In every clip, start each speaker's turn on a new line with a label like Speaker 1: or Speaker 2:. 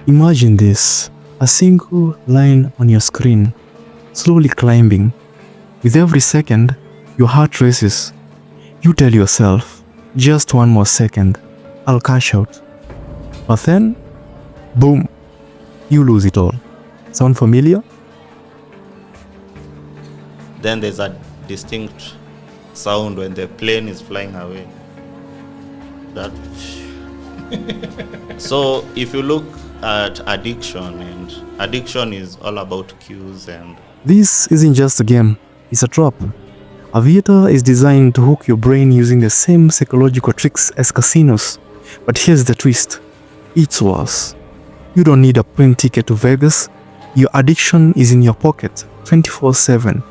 Speaker 1: Imagine this, a single line on your screen, slowly climbing. With every second, your heart races. You tell yourself, just one more second, I'll cash out. But then, boom, you lose it all. Sound familiar?
Speaker 2: Then there's a distinct sound when the plane is flying away. That. So if you look at addiction, and addiction is all about cues and...
Speaker 1: This isn't just a game, it's a trap. Aviator is designed to hook your brain using the same psychological tricks as casinos. But here's the twist. It's worse. You don't need a plane ticket to Vegas. Your addiction is in your pocket, 24/7.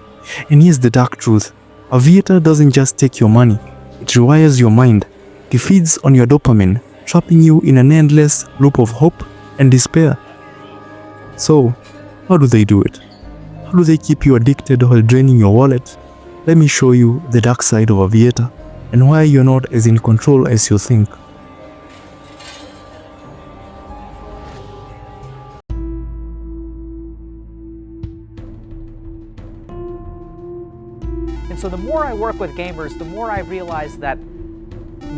Speaker 1: And here's the dark truth. Aviator doesn't just take your money. It rewires your mind. It feeds on your dopamine, trapping you in an endless loop of hope and despair. So, how do they do it? How do they keep you addicted while draining your wallet? Let me show you the dark side of Aviator and why you're not as in control as you think.
Speaker 3: And so the more I work with gamers, the more I realize that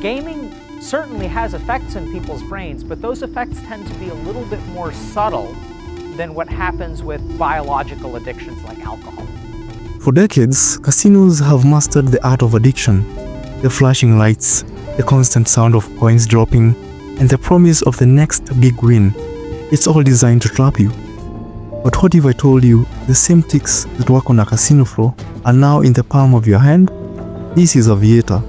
Speaker 3: gaming certainly has effects in people's brains, but those effects tend to be a little bit more subtle than what happens with biological addictions like alcohol.
Speaker 1: For decades, casinos have mastered the art of addiction. The flashing lights, the constant sound of coins dropping, and the promise of the next big win. It's all designed to trap you. But what if I told you the same tricks that work on a casino floor are now in the palm of your hand? This is Aviator.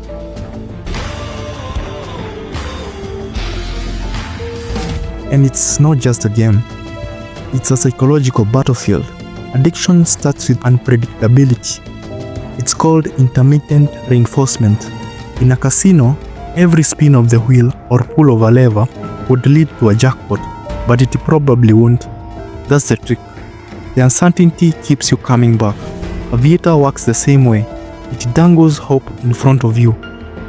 Speaker 1: And it's not just a game. It's a psychological battlefield. Addiction starts with unpredictability. It's called intermittent reinforcement. In a casino, every spin of the wheel or pull of a lever would lead to a jackpot, but it probably won't. That's the trick. The uncertainty keeps you coming back. Aviator works the same way. It dangles hope in front of you,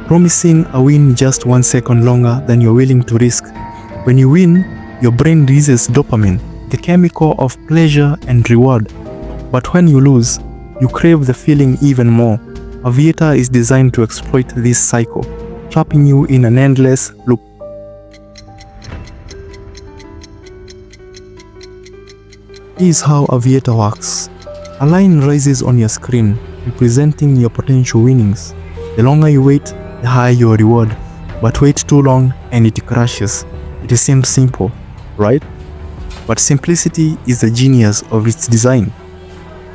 Speaker 1: promising a win just 1 second longer than you're willing to risk. When you win, your brain releases dopamine, the chemical of pleasure and reward. But when you lose, you crave the feeling even more. Aviator is designed to exploit this cycle, trapping you in an endless loop. Here's how Aviator works. A line rises on your screen, representing your potential winnings. The longer you wait, the higher your reward. But wait too long and it crashes. It seems simple, right? But simplicity is the genius of its design.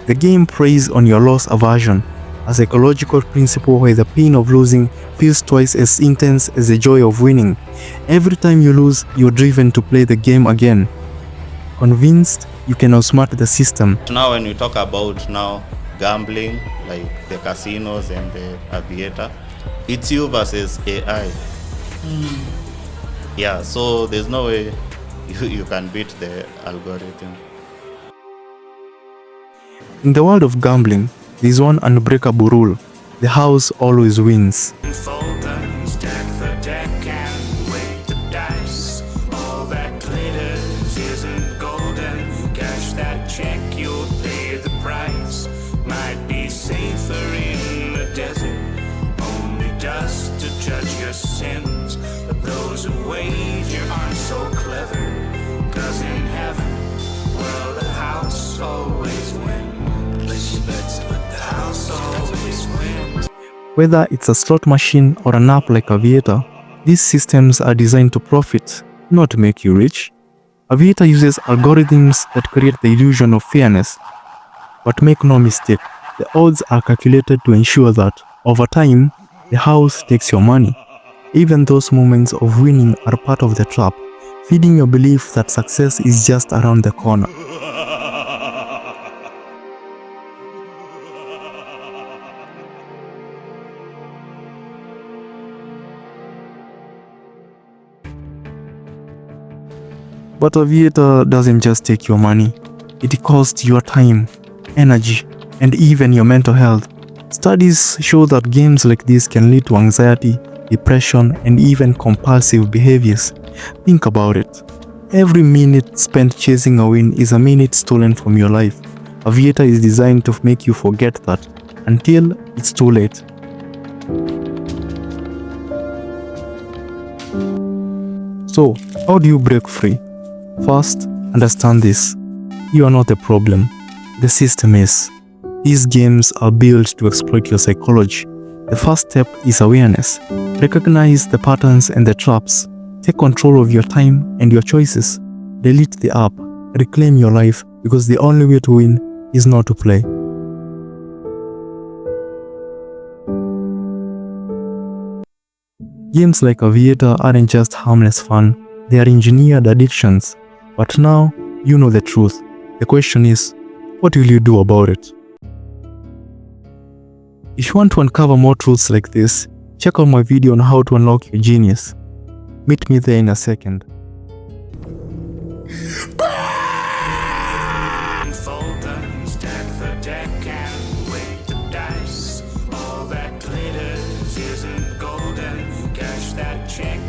Speaker 1: The game preys on your loss aversion, a psychological principle where the pain of losing feels twice as intense as the joy of winning. Every time you lose, you're driven to play the game again, convinced you can outsmart the system.
Speaker 2: Now when we talk about gambling, like the casinos and the Aviator, it's you versus AI. Yeah, so there's no way you can beat the algorithm.
Speaker 1: In the world of gambling, there's one unbreakable rule. The house always wins. Whether it's a slot machine or an app like Aviator, these systems are designed to profit, not to make you rich. Aviator uses algorithms that create the illusion of fairness. But make no mistake, the odds are calculated to ensure that, over time, the house takes your money. Even those moments of winning are part of the trap, feeding your belief that success is just around the corner. But Aviator doesn't just take your money. It costs your time, energy, and even your mental health. Studies show that games like this can lead to anxiety, depression, and even compulsive behaviors. Think about it. Every minute spent chasing a win is a minute stolen from your life. Aviator is designed to make you forget that until it's too late. So, how do you break free? First, understand this. You are not the problem. The system is. These games are built to exploit your psychology. The first step is awareness. Recognize the patterns and the traps. Take control of your time and your choices. Delete the app. Reclaim your life, because the only way to win is not to play. Games like Aviator aren't just harmless fun, they are engineered addictions. But now, you know the truth. The question is, what will you do about it? If you want to uncover more truths like this, check out my video on how to unlock your genius. Meet me there in a second.
Speaker 4: Fold them, stack the deck and weight the dice. All that glitters isn't golden. Cash that check